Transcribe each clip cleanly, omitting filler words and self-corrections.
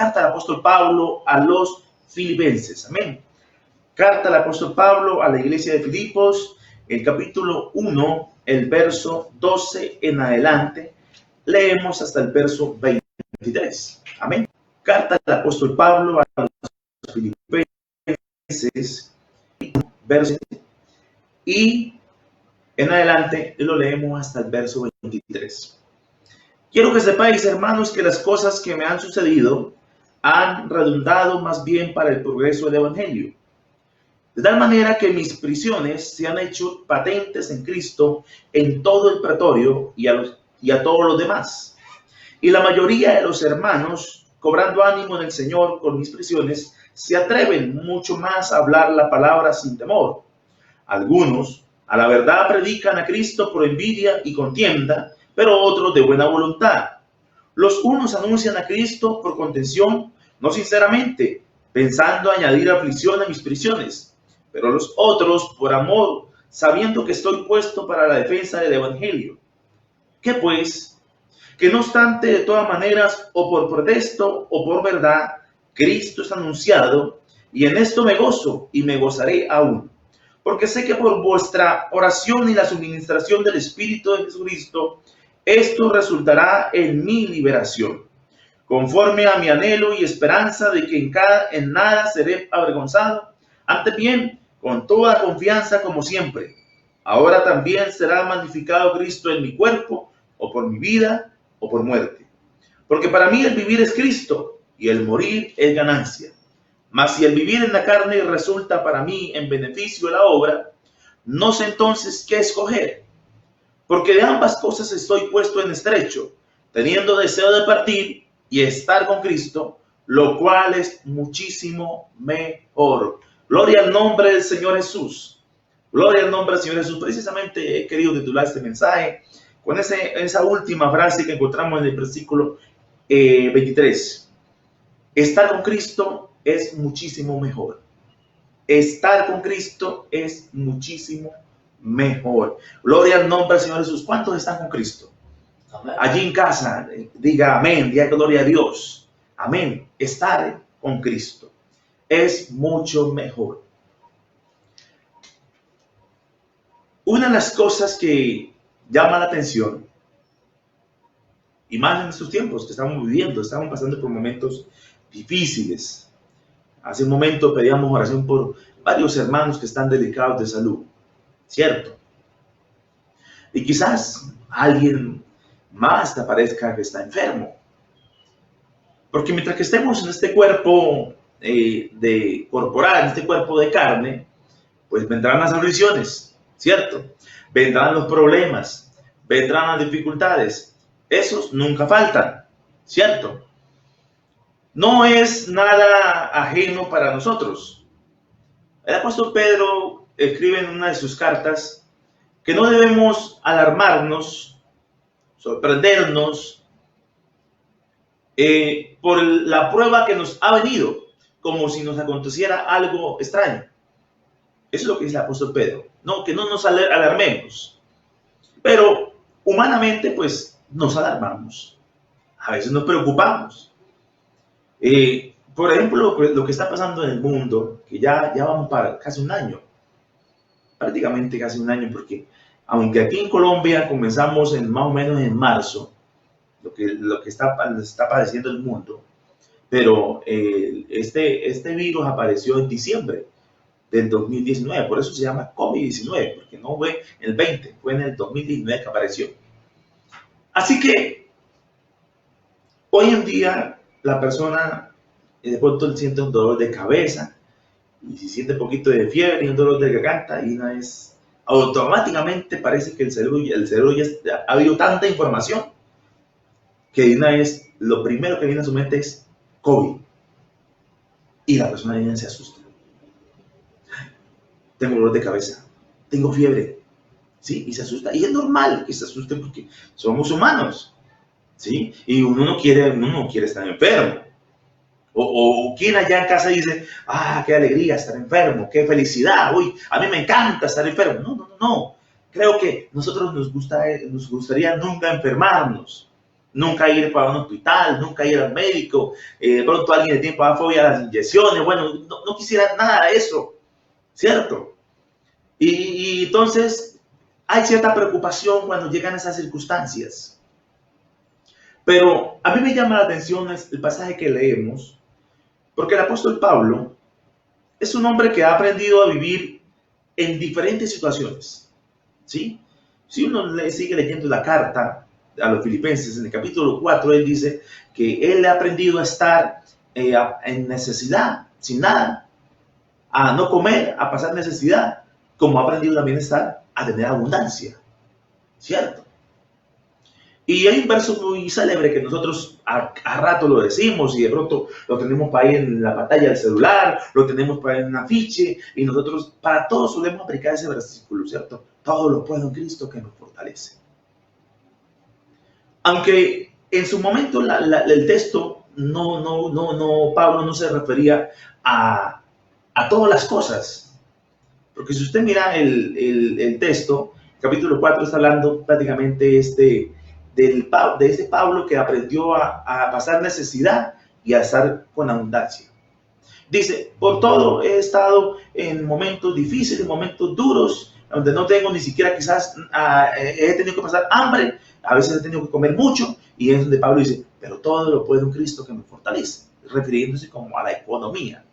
carta del apóstol Pablo a los filipenses. Amén. Carta del apóstol Pablo a la iglesia de Filipos, el capítulo 1, el verso 12 en adelante. Leemos hasta el verso 23. Amén. Carta del apóstol Pablo a los filipenses, verso, y en adelante lo leemos hasta el verso 23. Quiero que sepáis, hermanos, que las cosas que me han sucedido han redundado más bien para el progreso del evangelio. De tal manera que mis prisiones se han hecho patentes en Cristo en todo el pretorio y a todos los demás. Y la mayoría de los hermanos, cobrando ánimo en el Señor con mis prisiones, se atreven mucho más a hablar la palabra sin temor. Algunos, a la verdad, predican a Cristo por envidia y contienda, pero otros de buena voluntad. Los unos anuncian a Cristo por contención, no sinceramente, pensando añadir aflicción a mis prisiones, pero los otros por amor, sabiendo que estoy puesto para la defensa del evangelio. ¿Qué pues? Que no obstante, de todas maneras, o por protesto o por verdad, Cristo es anunciado, y en esto me gozo y me gozaré aún. Porque sé que por vuestra oración y la suministración del Espíritu de Jesucristo, esto resultará en mi liberación, conforme a mi anhelo y esperanza de que en nada seré avergonzado, antes bien, con toda confianza como siempre. Ahora también será magnificado Cristo en mi cuerpo, o por mi vida, o por muerte. Porque para mí el vivir es Cristo, y el morir es ganancia. Mas si el vivir en la carne resulta para mí en beneficio de la obra, no sé entonces qué escoger. Porque de ambas cosas estoy puesto en estrecho, teniendo deseo de partir y estar con Cristo, lo cual es muchísimo mejor. Gloria al nombre del Señor Jesús. Gloria al nombre del Señor Jesús. Precisamente he querido titular este mensaje con esa última frase que encontramos en el versículo 23. Estar con Cristo es muchísimo mejor. Estar con Cristo es muchísimo mejor. Gloria al nombre del Señor Jesús. ¿Cuántos están con Cristo? Amén. Allí en casa, diga amén, diga gloria a Dios. Amén. Estar con Cristo es mucho mejor. Una de las cosas que llama la atención, y más en estos tiempos que estamos viviendo, estamos pasando por momentos difíciles. Hace un momento pedíamos oración por varios hermanos que están delicados de salud, ¿cierto? Y quizás alguien más te parezca que está enfermo. Porque mientras que estemos en este cuerpo de corporal, en este cuerpo de carne, pues vendrán las aflicciones, ¿cierto? Vendrán los problemas, vendrán las dificultades. Esos nunca faltan, ¿cierto? No es nada ajeno para nosotros. El apóstol Pedro escribe en una de sus cartas que no debemos alarmarnos, sorprendernos por la prueba que nos ha venido, como si nos aconteciera algo extraño. Eso es lo que dice el apóstol Pedro. No, que no nos alarmemos. Pero humanamente, pues, nos alarmamos. A veces nos preocupamos. Por ejemplo, lo que está pasando en el mundo, que ya vamos para casi un año. Prácticamente casi un año, porque aunque aquí en Colombia comenzamos más o menos en marzo, lo que está padeciendo el mundo, pero este virus apareció en diciembre del 2019, por eso se llama COVID-19, porque no fue el 20, fue en el 2019 que apareció. Así que hoy en día la persona de pronto siente un dolor de cabeza, y si siente un poquito de fiebre y un dolor de garganta, y una vez automáticamente parece que el cerebro ya ha habido tanta información que de una vez lo primero que viene a su mente es COVID, y la persona viene y se asusta. Tengo dolor de cabeza, tengo fiebre, ¿sí? Y se asusta, y es normal que se asuste porque somos humanos, ¿sí? Y uno no quiere estar enfermo. O quien allá en casa dice, qué alegría estar enfermo, qué felicidad, uy, a mí me encanta estar enfermo. No. Creo que nosotros nos gustaría nunca enfermarnos, nunca ir para un hospital, nunca ir al médico, de pronto alguien le tiene fobia a las inyecciones, bueno, no quisiera nada de eso, ¿cierto? Y entonces hay cierta preocupación cuando llegan esas circunstancias. Pero a mí me llama la atención el pasaje que leemos, porque el apóstol Pablo es un hombre que ha aprendido a vivir en diferentes situaciones, ¿sí? Si uno sigue leyendo la carta a los filipenses, en el capítulo 4, él dice que él ha aprendido a estar en necesidad, sin nada, a no comer, a pasar necesidad, como ha aprendido también a estar, a tener abundancia, ¿cierto? Y hay un verso muy célebre que nosotros a rato lo decimos y de pronto lo tenemos para ahí en la pantalla del celular, lo tenemos para ahí en un afiche y nosotros para todos solemos aplicar ese versículo, ¿cierto? Todo lo puedo en Cristo que me fortalece. Aunque en su momento el texto Pablo no se refería a todas las cosas. Porque si usted mira el texto, capítulo 4 está hablando prácticamente de este Pablo que aprendió a pasar necesidad y a estar con abundancia. Dice, por todo he estado en momentos difíciles, en momentos duros, donde no tengo ni siquiera quizás, he tenido que pasar hambre, a veces he tenido que comer mucho, y es donde Pablo dice, pero todo lo puede un Cristo que me fortalece, refiriéndose como a la economía.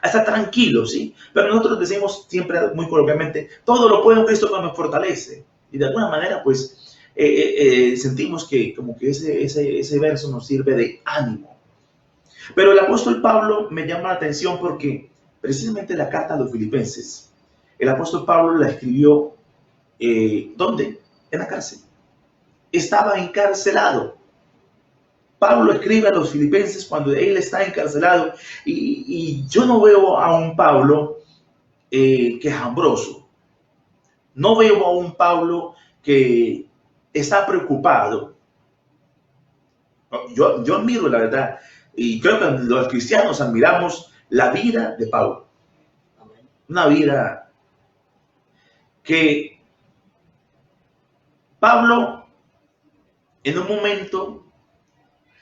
A estar tranquilo, ¿sí? Pero nosotros decimos siempre muy coloquialmente, todo lo puede un Cristo que me fortalece. Y de alguna manera, pues, sentimos que como que ese verso nos sirve de ánimo. Pero el apóstol Pablo me llama la atención porque precisamente la carta a los filipenses, el apóstol Pablo la escribió, ¿dónde? En la cárcel. Estaba encarcelado. Pablo escribe a los filipenses cuando él está encarcelado y yo no veo a un Pablo quejambroso. No veo a un Pablo que está preocupado. Yo admiro, la verdad, y creo que los cristianos admiramos la vida de Pablo. Una vida que Pablo, en un momento,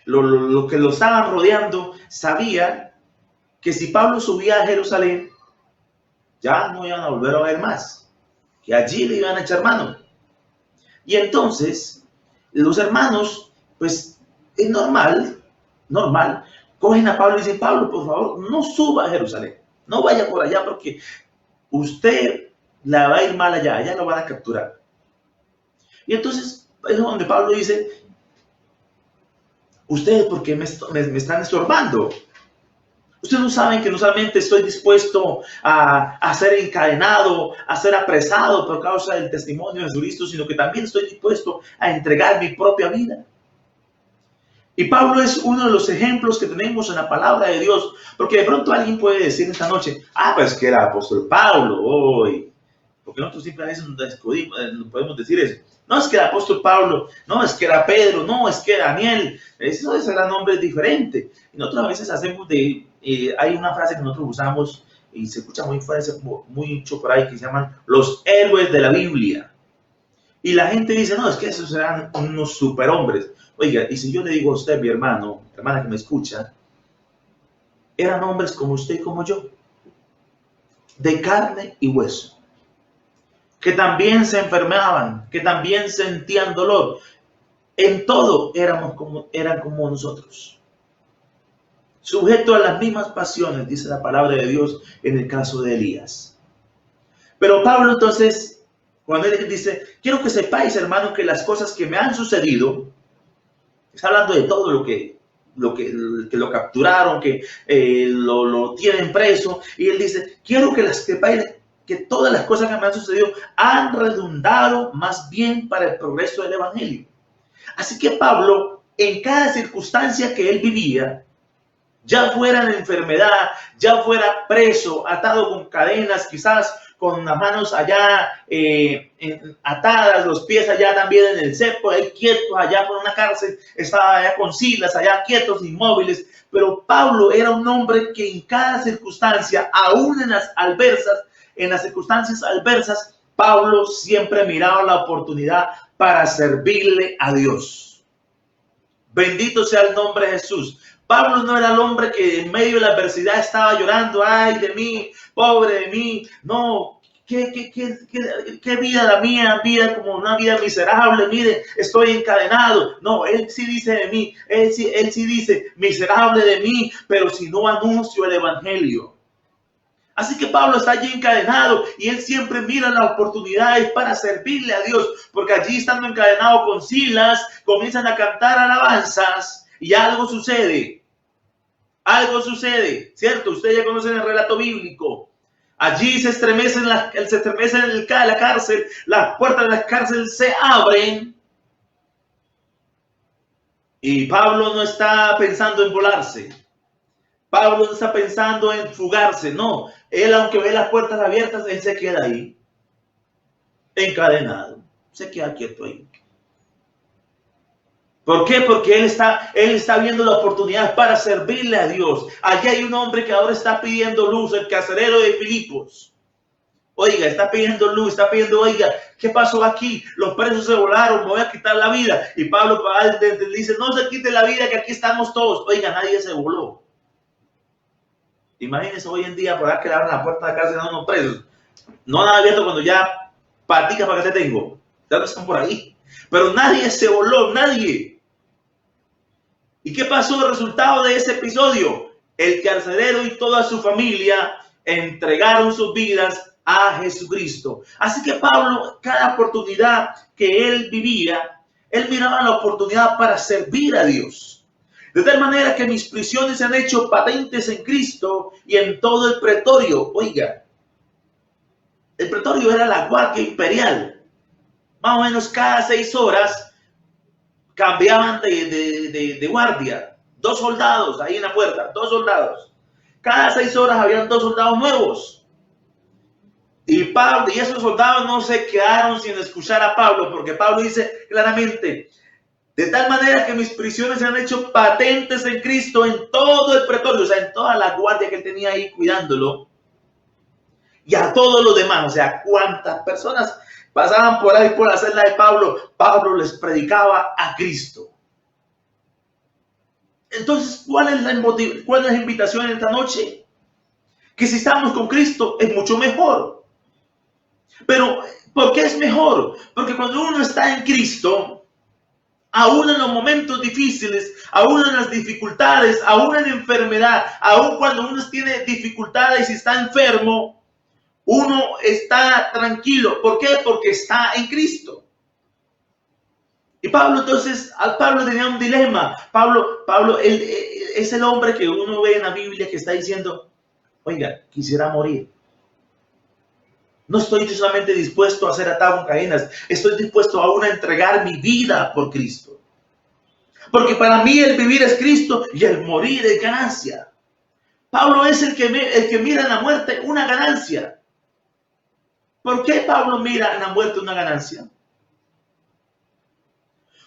lo que lo estaban rodeando, sabía que si Pablo subía a Jerusalén, ya no iban a volver a ver más, que allí le iban a echar mano. Y entonces, los hermanos, pues, es normal, cogen a Pablo y dicen, Pablo, por favor, no suba a Jerusalén, no vaya por allá porque usted la va a ir mal allá lo van a capturar. Y entonces es donde Pablo dice, ustedes, ¿por qué me están estorbando? Ustedes no saben que no solamente estoy dispuesto a ser encadenado, a ser apresado por causa del testimonio de Jesucristo, sino que también estoy dispuesto a entregar mi propia vida. Y Pablo es uno de los ejemplos que tenemos en la palabra de Dios, porque de pronto alguien puede decir esta noche, pues que era apóstol Pablo hoy, porque nosotros siempre a veces nos podemos decir eso. No es que era apóstol Pablo, no es que era Pedro, no es que era Daniel, esos eran nombres diferentes. Y nosotros a veces hacemos hay una frase que nosotros usamos y se escucha mucho por ahí que se llaman los héroes de la Biblia. Y la gente dice, no, es que esos eran unos superhombres. Oiga, y si yo le digo a usted, mi hermano, hermana que me escucha, eran hombres como usted y como yo, de carne y hueso, que también se enfermaban, que también sentían dolor. En todo eran como nosotros. Sujeto a las mismas pasiones, dice la palabra de Dios en el caso de Elías. Pero Pablo entonces, cuando él dice, quiero que sepáis, hermanos, que las cosas que me han sucedido, está hablando de todo que lo capturaron, que lo tienen preso, y él dice, quiero que sepáis que todas las cosas que me han sucedido han redundado más bien para el progreso del evangelio. Así que Pablo, en cada circunstancia que él vivía, ya fuera en enfermedad, ya fuera preso, atado con cadenas, quizás con las manos allá atadas, los pies allá también en el cepo, ahí quietos allá por una cárcel, estaba allá con Silas, allá quietos, inmóviles. Pero Pablo era un hombre que en cada circunstancia, aún en las circunstancias adversas, Pablo siempre miraba la oportunidad para servirle a Dios. Bendito sea el nombre de Jesús. Pablo no era el hombre que en medio de la adversidad estaba llorando, ay de mí, pobre de mí. No, qué vida la mía, vida como una vida miserable, mire, estoy encadenado. No, él sí dice de mí, él sí dice, miserable de mí, pero si no anuncio el evangelio. Así que Pablo está allí encadenado y él siempre mira las oportunidades para servirle a Dios, porque allí estando encadenado con Silas, comienzan a cantar alabanzas y algo sucede. Algo sucede, ¿cierto? Ustedes ya conocen el relato bíblico. Allí se estremece la cárcel, las puertas de la cárcel se abren y Pablo no está pensando en volarse. Pablo no está pensando en fugarse, no. Él, aunque ve las puertas abiertas, él se queda ahí, encadenado. Se queda quieto ahí. ¿Por qué? Porque él está viendo la oportunidad para servirle a Dios. Allí hay un hombre que ahora está pidiendo luz, el carcelero de Filipos. Oiga, está pidiendo luz, está pidiendo, oiga, ¿qué pasó aquí? Los presos se volaron, me voy a quitar la vida. Y Pablo le dice, no se quite la vida, que aquí estamos todos. Oiga, nadie se voló. Imagínense hoy en día por ahí que le abran la puerta de la cárcel a unos presos. No han abierto cuando ya paticas para que te tengo. Ya no están por ahí. Pero nadie se voló, nadie. ¿Y qué pasó el resultado de ese episodio? El carcelero y toda su familia entregaron sus vidas a Jesucristo. Así que Pablo, cada oportunidad que él vivía, él miraba la oportunidad para servir a Dios. De tal manera que mis prisiones se han hecho patentes en Cristo y en todo el pretorio. Oiga, el pretorio era la guardia imperial. Más o menos cada 6 horas cambiaban de guardia. 2 soldados ahí en la puerta, 2 soldados. Cada 6 horas habían 2 soldados nuevos. Y Pablo y esos soldados no se quedaron sin escuchar a Pablo, porque Pablo dice claramente, de tal manera que mis prisiones se han hecho patentes en Cristo en todo el pretorio, o sea, en toda la guardia que él tenía ahí cuidándolo, y a todos los demás, o sea, cuántas personas pasaban por ahí por la celda de Pablo, Pablo les predicaba a Cristo. Entonces, ¿cuál es la invitación esta noche? Que si estamos con Cristo es mucho mejor. Pero, ¿por qué es mejor? Porque cuando uno está en Cristo, aún en los momentos difíciles, aún en las dificultades, aún en la enfermedad, aún cuando uno tiene dificultades y está enfermo, uno está tranquilo. ¿Por qué? Porque está en Cristo. Y Pablo entonces, Pablo tenía un dilema. Pablo él es el hombre que uno ve en la Biblia que está diciendo, oiga, quisiera morir. No estoy solamente dispuesto a ser atado con cadenas, estoy dispuesto aún a entregar mi vida por Cristo. Porque para mí el vivir es Cristo y el morir es ganancia. Pablo es el que mira en la muerte una ganancia. ¿Por qué Pablo mira en la muerte una ganancia?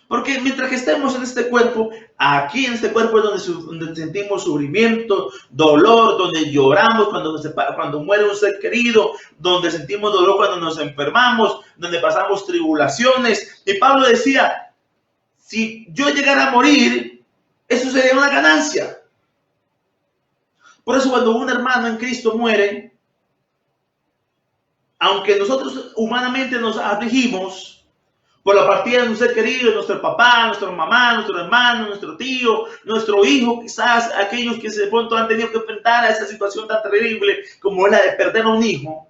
Porque mientras que estemos en este cuerpo, aquí en este cuerpo es donde sentimos sufrimiento, dolor, donde lloramos cuando muere un ser querido, donde sentimos dolor cuando nos enfermamos, donde pasamos tribulaciones. Y Pablo decía, si yo llegara a morir, eso sería una ganancia. Por eso cuando un hermano en Cristo muere, aunque nosotros humanamente nos afligimos por la partida de un ser querido, nuestro papá, nuestra mamá, nuestro hermano, nuestro tío, nuestro hijo, quizás aquellos que de pronto han tenido que enfrentar a esa situación tan terrible como es la de perder a un hijo.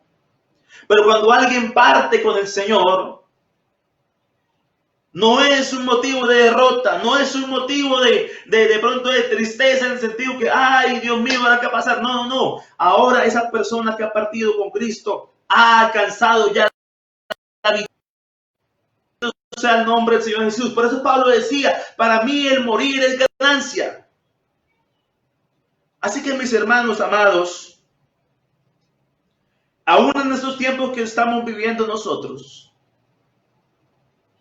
Pero cuando alguien parte con el Señor, no es un motivo de derrota, no es un motivo de pronto de tristeza en el sentido que, ay, Dios mío, ¿ahora qué va a pasar? No, no, no. Ahora esa persona que ha partido con Cristo ha alcanzado ya la victoria. Sea el nombre del Señor Jesús. Por eso Pablo decía, para mí el morir es ganancia. Así que mis hermanos amados, aún en estos tiempos que estamos viviendo nosotros,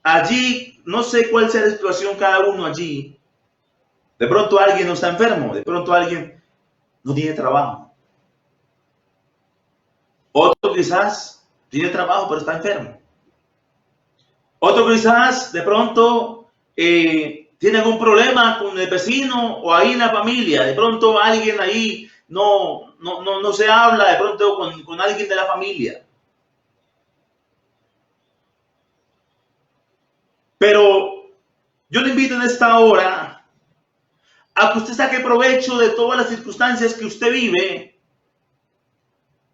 allí, no sé cuál sea la situación cada uno allí. De pronto alguien no está enfermo, de pronto alguien no tiene trabajo. Otro quizás tiene trabajo pero está enfermo. Otro quizás de pronto tiene algún problema con el vecino o ahí en la familia. De pronto alguien ahí no se habla de pronto con alguien de la familia. Pero yo le invito en esta hora a que usted saque provecho de todas las circunstancias que usted vive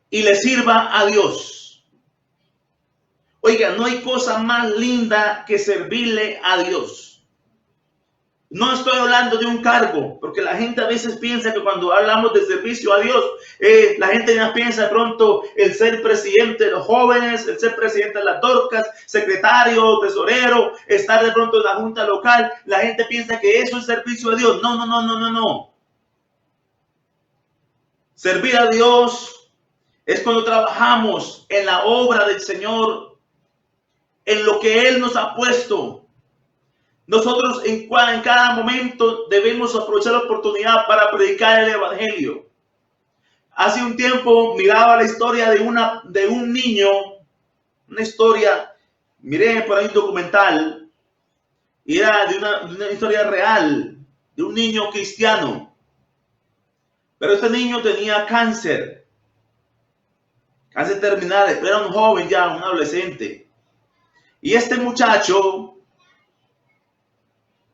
y le sirva a Dios. Oiga, no hay cosa más linda que servirle a Dios. No estoy hablando de un cargo, porque la gente a veces piensa que cuando hablamos de servicio a Dios, la gente ya piensa de pronto el ser presidente de los jóvenes, el ser presidente de las Dorcas, secretario, tesorero, estar de pronto en la junta local. La gente piensa que eso es servicio a Dios. No. Servir a Dios es cuando trabajamos en la obra del Señor, en lo que Él nos ha puesto. Nosotros en cada momento debemos aprovechar la oportunidad para predicar el evangelio. Hace un tiempo miraba la historia de un niño, una historia, miré por ahí un documental, y era de una historia real, de un niño cristiano. Pero este niño tenía cáncer terminal, era un joven ya, un adolescente. Y este muchacho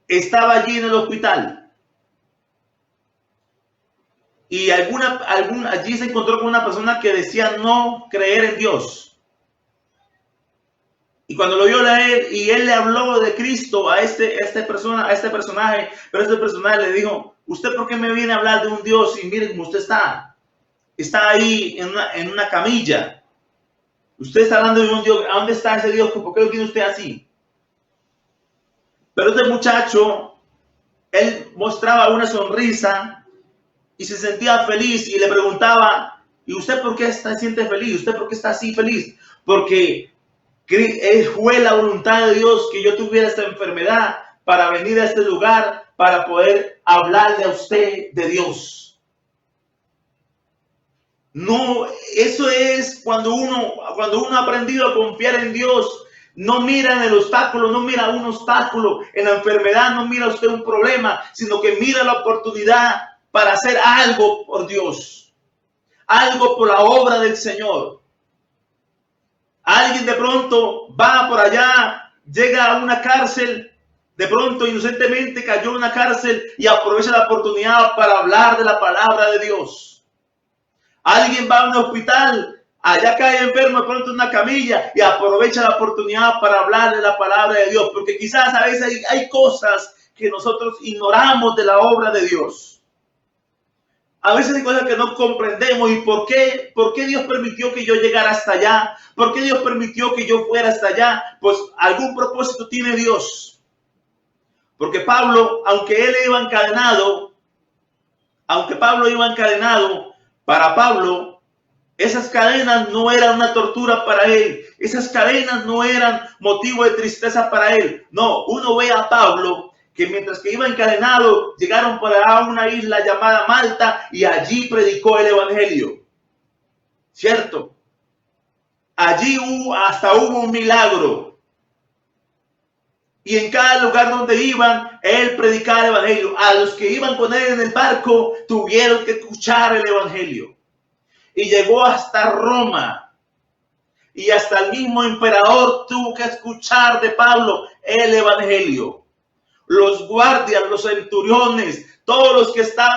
estaba allí en el hospital y allí se encontró con una persona que decía no creer en Dios. Y cuando lo vio leer y él le habló de Cristo a este personaje, pero este personaje le dijo: ¿usted por qué me viene a hablar de un Dios y mire cómo usted está? Está ahí en una camilla. Usted está hablando de un Dios. ¿A dónde está ese Dios? ¿Por qué lo tiene usted así? Pero este muchacho, él mostraba una sonrisa y se sentía feliz y le preguntaba: ¿y usted por qué se siente feliz? ¿Usted por qué está así feliz? Porque fue la voluntad de Dios que yo tuviera esta enfermedad para venir a este lugar, para poder hablarle a usted de Dios. No, eso es cuando uno ha aprendido a confiar en Dios. No mira en el obstáculo, no mira un obstáculo, en la enfermedad no mira usted un problema, sino que mira la oportunidad para hacer algo por Dios, algo por la obra del Señor. Alguien de pronto va por allá, llega a una cárcel, de pronto inocentemente cayó en una cárcel y aprovecha la oportunidad para hablar de la palabra de Dios. Alguien va a un hospital, allá cae enfermo de pronto en una camilla y aprovecha la oportunidad para hablar de la palabra de Dios, porque quizás a veces hay cosas que nosotros ignoramos de la obra de Dios. A veces hay cosas que no comprendemos. ¿Y por qué Dios permitió que yo llegara hasta allá? ¿Por qué Dios permitió que yo fuera hasta allá? Pues algún propósito tiene Dios. Porque Pablo, aunque Pablo iba encadenado, para Pablo, esas cadenas no eran una tortura para él. Esas cadenas no eran motivo de tristeza para él. No, uno ve a Pablo que mientras que iba encadenado, llegaron para una isla llamada Malta y allí predicó el evangelio. ¿Cierto? Allí hubo un milagro. Y en cada lugar donde iban, él predicaba el evangelio. A los que iban con él en el barco, tuvieron que escuchar el evangelio. Y llegó hasta Roma. Y hasta el mismo emperador tuvo que escuchar de Pablo el evangelio. Los guardias, los centuriones, todos los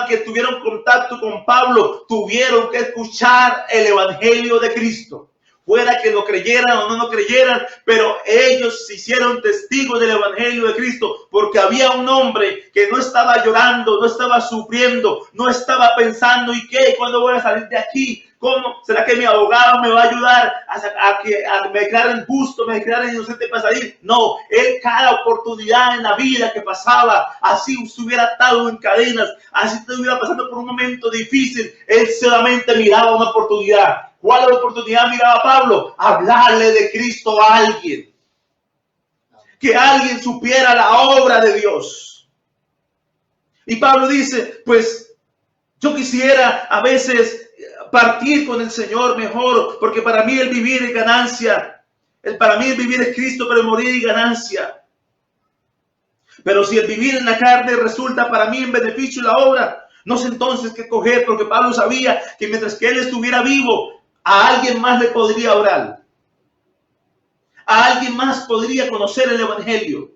que tuvieron contacto con Pablo, tuvieron que escuchar el evangelio de Cristo. Fuera que lo creyeran o no lo creyeran, pero ellos se hicieron testigos del evangelio de Cristo, porque había un hombre que no estaba llorando, no estaba sufriendo, no estaba pensando: ¿y qué? ¿Cuándo voy a salir de aquí? ¿Cómo? ¿Será que mi abogado me va a ayudar a me declaren justo, me declaren inocente para salir? No, él cada oportunidad en la vida que pasaba, así estuviera atado en cadenas, así estuviera pasando por un momento difícil, él solamente miraba una oportunidad. ¿Cuál oportunidad miraba Pablo? Hablarle de Cristo a alguien. Que alguien supiera la obra de Dios. Y Pablo dice: pues yo quisiera a veces partir con el Señor mejor, porque para mí el vivir es ganancia. Para mí el vivir es Cristo, pero morir es ganancia. Pero si el vivir en la carne resulta para mí en beneficio de la obra, no sé entonces qué coger, porque Pablo sabía que mientras que él estuviera vivo, a alguien más le podría orar. A alguien más podría conocer el evangelio.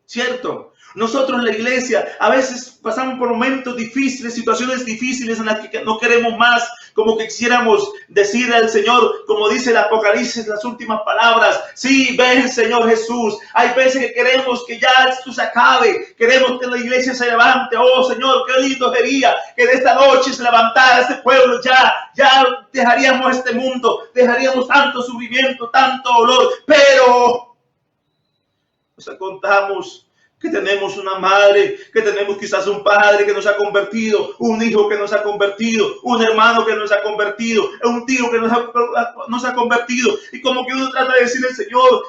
¿Cierto? Nosotros en la iglesia a veces pasamos por momentos difíciles, situaciones difíciles en las que no queremos más, como que quisiéramos decirle al Señor, como dice el Apocalipsis, las últimas palabras: sí, ven Señor Jesús. Hay veces que queremos que ya esto se acabe, queremos que la iglesia se levante. Oh Señor, qué lindo sería que de esta noche se levantara este pueblo, ya dejaríamos este mundo, dejaríamos tanto sufrimiento, tanto dolor, pero nos contamos que tenemos una madre, que tenemos quizás un padre que nos ha convertido, un hijo que nos ha convertido, un hermano que nos ha convertido, un tío que nos ha convertido. Y como que uno trata de decirle al Señor: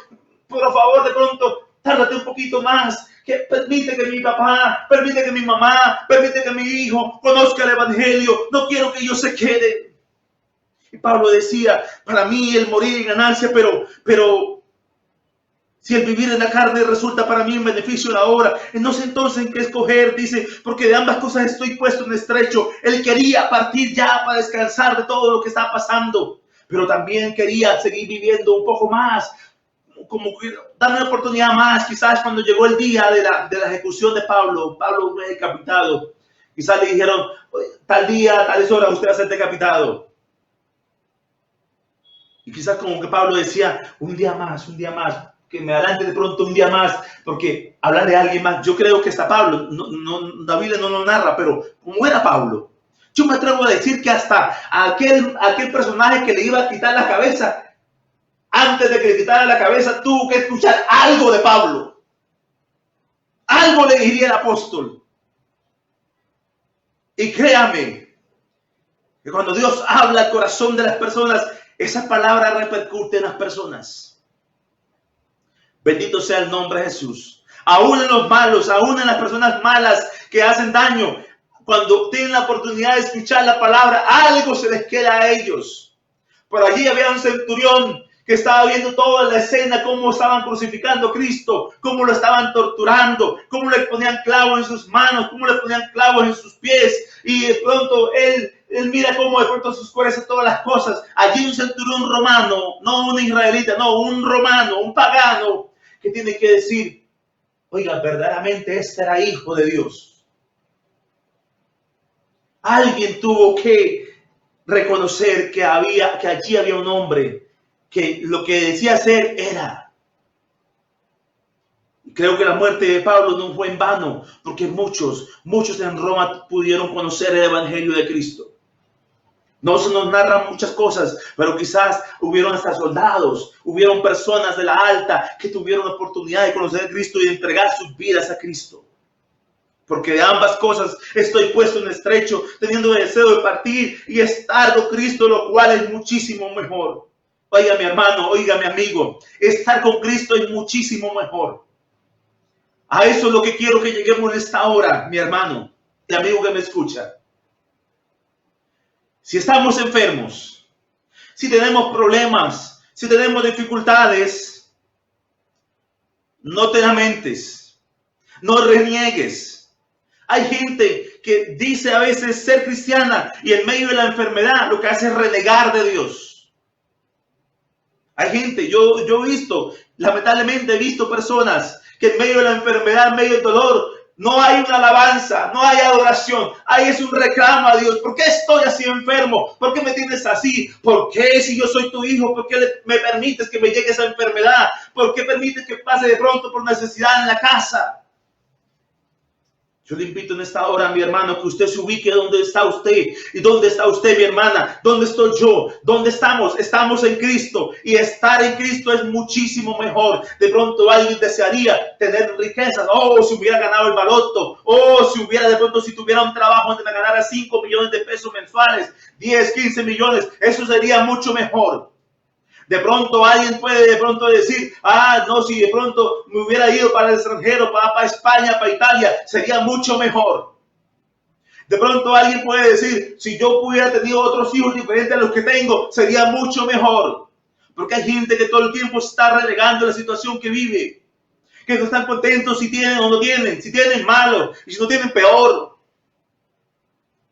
por favor, de pronto, tárdate un poquito más, que permite que mi papá, permite que mi mamá, permite que mi hijo conozca el evangelio. No quiero que ellos se queden. Y Pablo decía: para mí el morir es ganancia, pero si el vivir en la carne resulta para mí en beneficio de la obra, no sé entonces en qué escoger. Dice: porque de ambas cosas estoy puesto en estrecho. Él quería partir ya para descansar de todo lo que está pasando, pero también quería seguir viviendo un poco más, como que darme una oportunidad más. Quizás cuando llegó el día de la ejecución de Pablo fue decapitado. Quizás le dijeron: tal día, tales horas usted va a ser decapitado. Y quizás como que Pablo decía: un día más, que me adelante de pronto un día más, porque hablar de alguien más. Yo creo que está Pablo, la Biblia no lo narra, pero como era Pablo, yo me atrevo a decir que hasta aquel personaje que le iba a quitar la cabeza, antes de que le quitara la cabeza, tuvo que escuchar algo de Pablo. Algo le diría el apóstol. Y créame, que cuando Dios habla al corazón de las personas, esa palabra repercute en las personas. Bendito sea el nombre de Jesús. Aún en los malos, aún en las personas malas que hacen daño, cuando tienen la oportunidad de escuchar la palabra, algo se les queda a ellos. Por allí había un centurión que estaba viendo toda la escena, cómo estaban crucificando a Cristo, cómo lo estaban torturando, cómo le ponían clavos en sus manos, cómo le ponían clavos en sus pies, y de pronto él mira cómo de pronto sus cuerpos todas las cosas. Allí un centurión romano, no un israelita, no, un romano, un pagano, que tiene que decir: oiga, verdaderamente este era hijo de Dios. Alguien tuvo que reconocer que allí había un hombre que lo que decía ser era. Creo que la muerte de Pablo no fue en vano, porque muchos en Roma pudieron conocer el evangelio de Cristo. No se nos narran muchas cosas, pero quizás hubieron hasta soldados, hubieron personas de la alta que tuvieron la oportunidad de conocer a Cristo y de entregar sus vidas a Cristo. Porque de ambas cosas estoy puesto en estrecho, teniendo deseo de partir y estar con Cristo, lo cual es muchísimo mejor. Oiga, mi hermano, oiga, mi amigo, estar con Cristo es muchísimo mejor. A eso es lo que quiero que lleguemos en esta hora, mi hermano y amigo que me escucha. Si estamos enfermos, si tenemos problemas, si tenemos dificultades, no te lamentes, no reniegues. Hay gente que dice a veces ser cristiana y en medio de la enfermedad lo que hace es renegar de Dios. Hay gente, yo he visto, lamentablemente he visto personas que en medio de la enfermedad, en medio del dolor, no hay una alabanza, no hay adoración. Ahí es un reclamo a Dios. ¿Por qué estoy así enfermo? ¿Por qué me tienes así? ¿Por qué si yo soy tu hijo? ¿Por qué me permites que me llegue esa enfermedad? ¿Por qué permites que pase de pronto por necesidad en la casa? Yo le invito en esta hora, mi hermano, que usted se ubique donde está usted. ¿Y dónde está usted, mi hermana? ¿Dónde estoy yo? ¿Dónde estamos? Estamos en Cristo. Y estar en Cristo es muchísimo mejor. De pronto alguien desearía tener riquezas. Oh, si hubiera ganado el baloto. Oh, si tuviera un trabajo donde me ganara 5 millones de pesos mensuales. 10, 15 millones. Eso sería mucho mejor. De pronto alguien puede decir: no, si de pronto me hubiera ido para el extranjero, para España, para Italia, sería mucho mejor. De pronto alguien puede decir: si yo hubiera tenido otros hijos diferentes a los que tengo, sería mucho mejor. Porque hay gente que todo el tiempo está renegando la situación que vive. que no están contentos si tienen o no tienen, si tienen malo y si no tienen peor.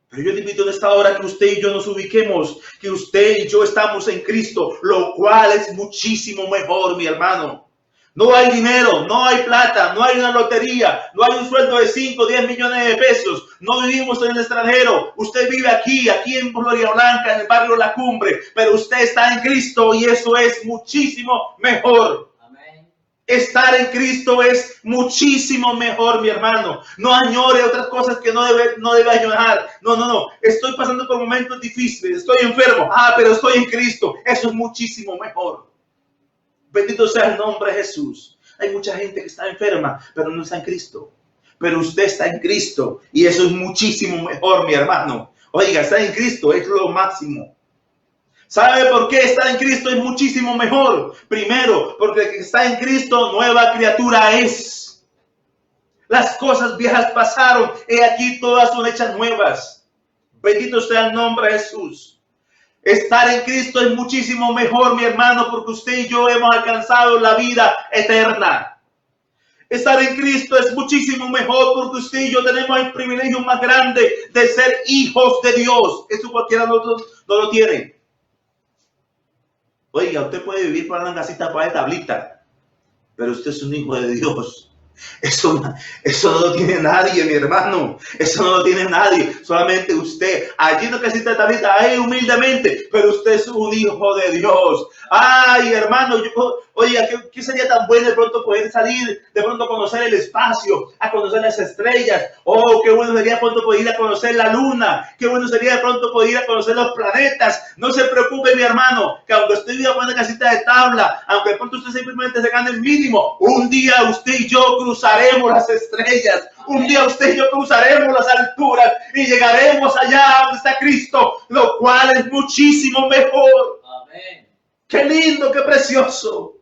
Pero yo te invito en esta hora que usted y yo nos ubiquemos, que usted y yo estamos en Cristo, lo cual es muchísimo mejor, mi hermano. No hay dinero, no hay plata, no hay una lotería, no hay un sueldo de 5 o 10 millones de pesos. No vivimos en el extranjero. Usted vive aquí en Florida Blanca, en el barrio La Cumbre, pero usted está en Cristo y eso es muchísimo mejor. Amén. Estar en Cristo es muchísimo mejor, mi hermano. No añore otras cosas que no debe añorar. No. Estoy pasando por momentos difíciles, estoy enfermo. Pero estoy en Cristo. Eso es muchísimo mejor. Bendito sea el nombre de Jesús. Hay mucha gente que está enferma, pero no está en Cristo. Pero usted está en Cristo y eso es muchísimo mejor, mi hermano. Oiga, estar en Cristo es lo máximo. ¿Sabe por qué estar en Cristo es muchísimo mejor? Primero, porque el que está en Cristo, nueva criatura es. Las cosas viejas pasaron y aquí todas son hechas nuevas. Bendito sea el nombre de Jesús. Estar en Cristo es muchísimo mejor, mi hermano, porque usted y yo hemos alcanzado la vida eterna. Estar en Cristo es muchísimo mejor porque usted y yo tenemos el privilegio más grande de ser hijos de Dios. Eso cualquiera de nosotros no lo tiene. Oiga, usted puede vivir para una casita para de tablita, pero usted es un hijo de Dios. Eso no lo tiene nadie, mi hermano. Eso no lo tiene nadie. Solamente usted. Allí no casita de tablita, humildemente, pero usted es un hijo de Dios. Ay, hermano, oiga, ¿qué sería tan bueno de pronto poder salir, de pronto conocer el espacio, a conocer las estrellas? Oh, qué bueno sería de pronto poder ir a conocer la luna. Qué bueno sería de pronto poder ir a conocer los planetas. No se preocupe, mi hermano, que aunque usted viva por una casita de tabla, aunque de pronto usted simplemente se gane el mínimo, un día usted y yo cruzaremos las estrellas. Un día usted y yo cruzaremos las alturas y llegaremos allá donde está Cristo, lo cual es muchísimo mejor. Amén. Qué lindo, qué precioso.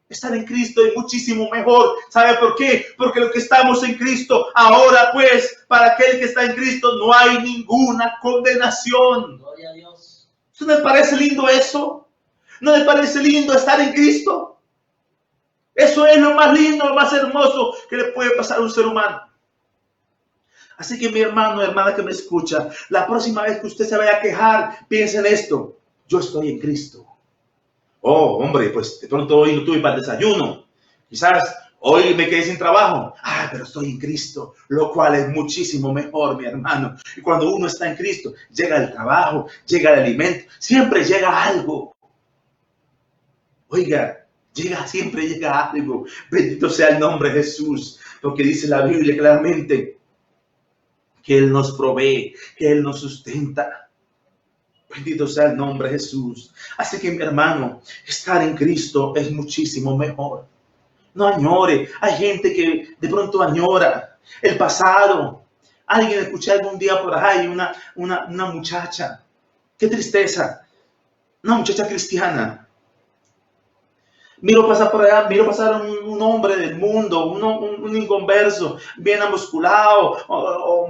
Estar en Cristo es muchísimo mejor. ¿Sabe por qué? Porque lo que estamos en Cristo, ahora pues, para aquel que está en Cristo no hay ninguna condenación. Gloria a Dios. ¿No le parece lindo eso? ¿No le parece lindo estar en Cristo? Eso es lo más lindo, lo más hermoso que le puede pasar a un ser humano. Así que mi hermano, hermana que me escucha, la próxima vez que usted se vaya a quejar, piense en esto. Yo estoy en Cristo. Oh, hombre, pues de pronto hoy no tuve para el desayuno. Quizás hoy me quedé sin trabajo. Pero estoy en Cristo, lo cual es muchísimo mejor, mi hermano. Y cuando uno está en Cristo, llega el trabajo, llega el alimento, siempre llega algo. Oiga, siempre llega algo. Bendito sea el nombre de Jesús, porque dice la Biblia claramente que Él nos provee, que Él nos sustenta. Bendito sea el nombre de Jesús. Así que, mi hermano, estar en Cristo es muchísimo mejor. No añore. Hay gente que de pronto añora el pasado. Alguien escuché algún día por ahí una muchacha. Qué tristeza. Una muchacha cristiana. Miro pasar por allá, miro pasar un hombre del mundo, un inconverso, bien amusculado,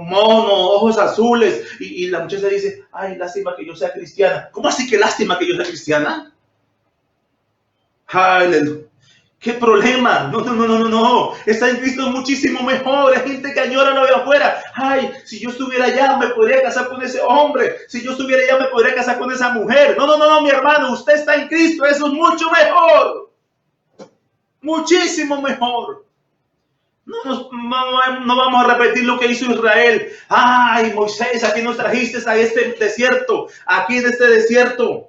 mono, ojos azules, y la muchacha dice, ay, lástima que yo sea cristiana. ¿Cómo así que lástima que yo sea cristiana? Aleluya. ¿Qué problema? No. Está en Cristo muchísimo mejor. Hay gente que añora lo de afuera. Ay, si yo estuviera allá me podría casar con ese hombre. Si yo estuviera allá me podría casar con esa mujer. No, mi hermano. Usted está en Cristo. Eso es mucho mejor. Muchísimo mejor. No vamos a repetir lo que hizo Israel. Ay, Moisés, aquí nos trajiste a este desierto. Aquí en este desierto.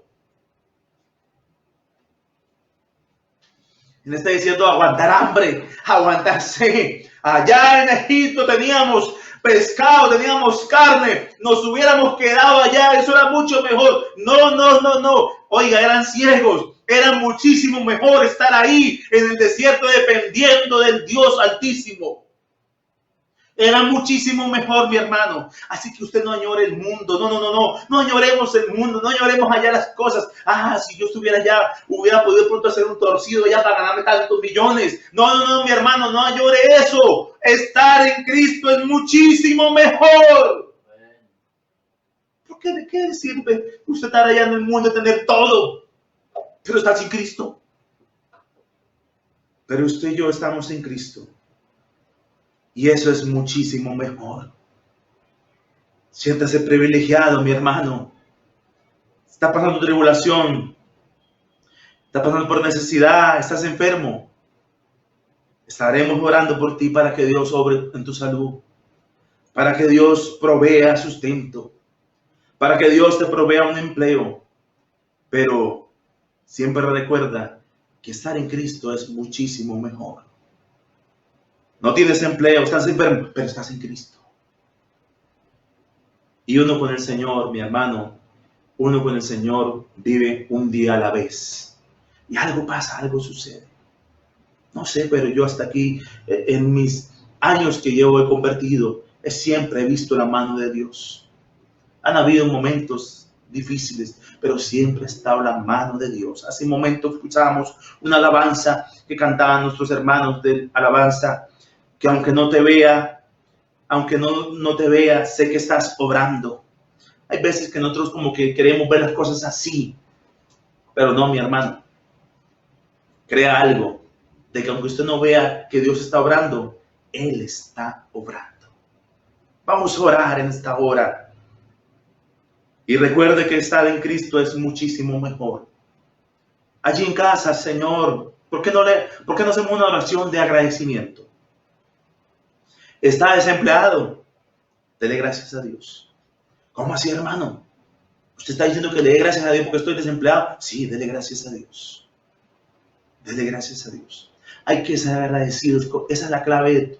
En este desierto aguantar hambre, aguantar sed. Allá en Egipto teníamos pescado, teníamos carne. Nos hubiéramos quedado allá. Eso era mucho mejor. No. Oiga, eran ciegos. Era muchísimo mejor estar ahí en el desierto dependiendo del Dios Altísimo. Era muchísimo mejor, mi hermano. Así que usted no añore el mundo. No añoremos el mundo. No añoremos allá las cosas. Si yo estuviera allá, hubiera podido pronto hacer un torcido allá para ganarme tantos millones. No, mi hermano, no añore eso. Estar en Cristo es muchísimo mejor. Porque ¿de qué sirve usted estar allá en el mundo y tener todo, pero estar sin Cristo? Pero usted y yo estamos en Cristo. Y eso es muchísimo mejor. Siéntase privilegiado, mi hermano. Está pasando tribulación. Está pasando por necesidad. Estás enfermo. Estaremos orando por ti para que Dios obre en tu salud. Para que Dios provea sustento. Para que Dios te provea un empleo. Pero siempre recuerda que estar en Cristo es muchísimo mejor. No tienes empleo, estás enfermo, pero estás en Cristo. Y uno con el Señor, mi hermano, uno con el Señor vive un día a la vez. Y algo pasa, algo sucede. No sé, pero yo hasta aquí, en mis años que llevo convertido, siempre he visto la mano de Dios. Han habido momentos difíciles, pero siempre ha estado la mano de Dios. Hace un momento escuchábamos una alabanza que cantaban nuestros hermanos de alabanza, que aunque no te vea, no te vea, sé que estás obrando. Hay veces que nosotros como que queremos ver las cosas así, pero no, mi hermano. Crea algo, de que aunque usted no vea que Dios está obrando, Él está obrando. Vamos a orar en esta hora. Y recuerde que estar en Cristo es muchísimo mejor. Allí en casa, Señor, ¿por qué no hacemos una oración de agradecimiento? Está desempleado. Dele gracias a Dios. ¿Cómo así, hermano? ¿Usted está diciendo que le dé gracias a Dios porque estoy desempleado? Sí, dele gracias a Dios. Dele gracias a Dios. Hay que ser agradecidos. Esa es la clave,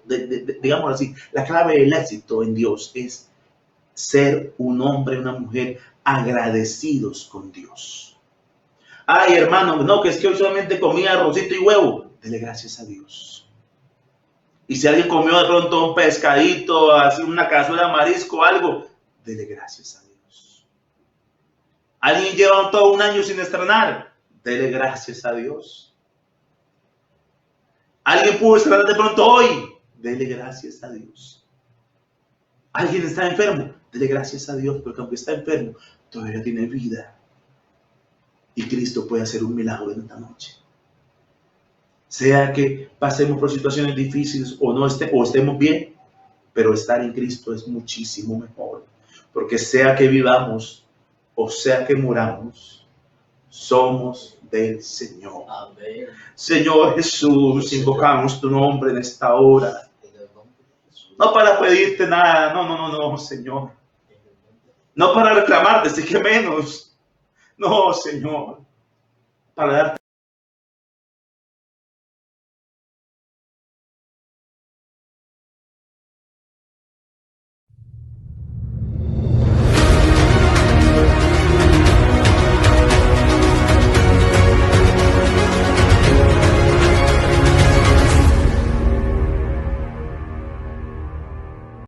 digámoslo así, la clave del éxito en Dios es ser un hombre, una mujer agradecidos con Dios. Ay, hermano, no, que es que hoy solamente comía arrocito y huevo. Dele gracias a Dios. Y si alguien comió de pronto un pescadito, así una cazuela de marisco, algo, dele gracias a Dios. Alguien lleva todo un año sin estrenar, dele gracias a Dios. Alguien pudo estrenar de pronto hoy, dele gracias a Dios. Alguien está enfermo, dele gracias a Dios, porque aunque está enfermo, todavía tiene vida. Y Cristo puede hacer un milagro en esta noche. Sea que pasemos por situaciones difíciles o estemos bien, pero estar en Cristo es muchísimo mejor. Porque sea que vivamos o sea que muramos, somos del Señor. Amén. Señor Jesús, invocamos tu nombre en esta hora. No para pedirte nada, no, Señor. No para reclamarte, sí que menos. No, Señor. Para darte